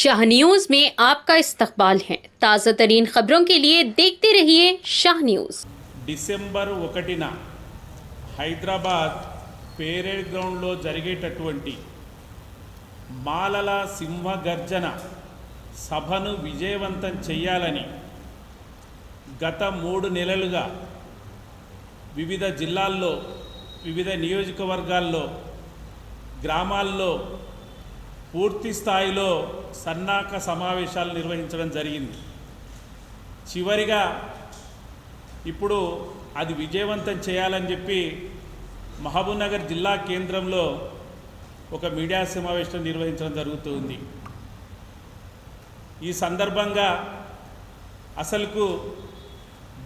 Shah news में आपका इस्तकबाल है। ताज़ा तरीन खबरों के लिए देखते रहिए शाह न्यूज। డిసెంబర్ 1న హైదరాబాద్ పేరేడ్ గ్రౌండ్లో జరిగేటటువంటి మాలల సింహగర్జన సభను విజయవంతం చేయాలని గత 3 నెలలుగా వివిధ జిల్లాల్లో వివిధ నియోజకవర్గాల్లో గ్రామాల్లో పూర్తి స్థాయిలో సన్నాహక సమావేశాలు నిర్వహించడం జరిగింది। చివరిగా ఇప్పుడు అది విజయవంతం చేయాలని చెప్పి మహబూబ్నగర్ జిల్లా కేంద్రంలో ఒక మీడియా సమావేశం నిర్వహించడం జరుగుతుంది। ఈ సందర్భంగా అసలుకు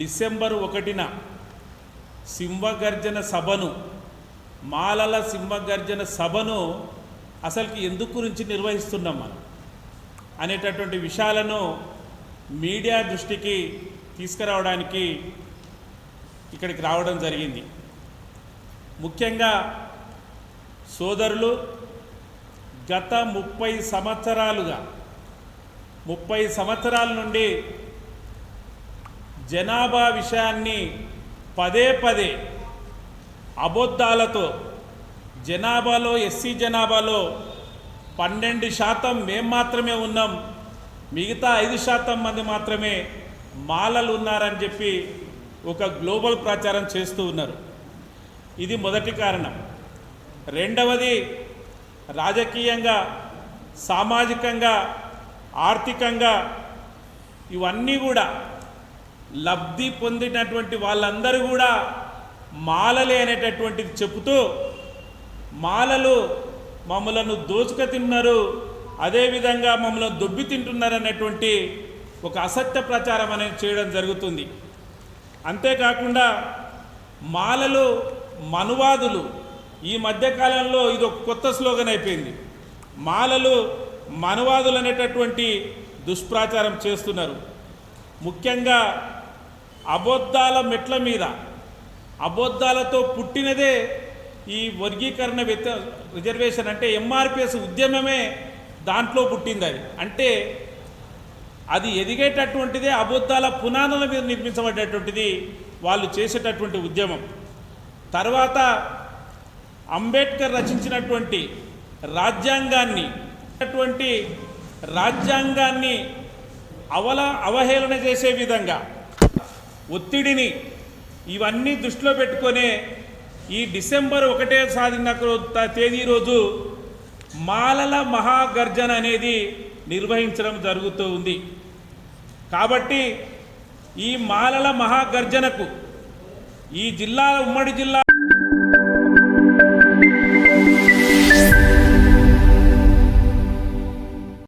డిసెంబర్ 1న సింహగర్జన సభను మాలల సింహగర్జన సభను అసలుకి ఎందుకు గురించి నిర్వహిస్తున్నాం మనం అనేటటువంటి విషయాలను మీడియా దృష్టికి తీసుకురావడానికి ఇక్కడికి రావడం జరిగింది। ముఖ్యంగా సోదరులు గత 30 సంవత్సరాల నుండి జనాభా విషయాన్ని పదే అబద్ధాలతో జనాభాలో ఎస్సీ జనాభాలో 12% మేము మాత్రమే ఉన్నాం, మిగతా 5% మంది మాత్రమే మాలలు ఉన్నారని చెప్పి ఒక గ్లోబల్ ప్రచారం చేస్తూ ఉన్నారు। ఇది మొదటి కారణం। రెండవది రాజకీయంగా సామాజికంగా ఆర్థికంగా ఇవన్నీ కూడా లబ్ధి పొందినటువంటి వాళ్ళందరూ కూడా మాలలే అనేటటువంటిది చెబుతూ మాలలు మమ్మలను దోచుక తిన్నారు, అదేవిధంగా మమ్మల్ని దొబ్బి తింటున్నారు అనేటువంటి ఒక అసత్య ప్రచారం అనేది చేయడం జరుగుతుంది। అంతేకాకుండా మాలలు మనువాదులు ఈ మధ్యకాలంలో ఇది ఒక కొత్త స్లోగన్ అయిపోయింది। మాలలు మనువాదులు అనేటటువంటి దుష్ప్రచారం చేస్తున్నారు। ముఖ్యంగా అబద్ధాల మెట్ల మీద అబద్ధాలతో పుట్టినదే ఈ వర్గీకరణ రిజర్వేషన్ అంటే ఎంఆర్పిఎస్ ఉద్యమమే దాంట్లో పుట్టింది। అది అంటే అది ఎదిగేటటువంటిదే అబద్ధాల పునాదుల మీద నిర్మించబడేటటువంటిది వాళ్ళు చేసేటటువంటి ఉద్యమం। తర్వాత అంబేద్కర్ రచించినటువంటి రాజ్యాంగాన్ని అవహేళన చేసే విధంగా ఒత్తిడిని ఇవన్నీ దృష్టిలో పెట్టుకొని ఈ డిసెంబర్ 1వ తేదీ రోజు మాలల మహాగర్జన అనేది నిర్వహించడం జరుగుతూ ఉంది। కాబట్టి ఈ మాలల మహాగర్జనకు ఈ జిల్లా ఉమ్మడి జిల్లా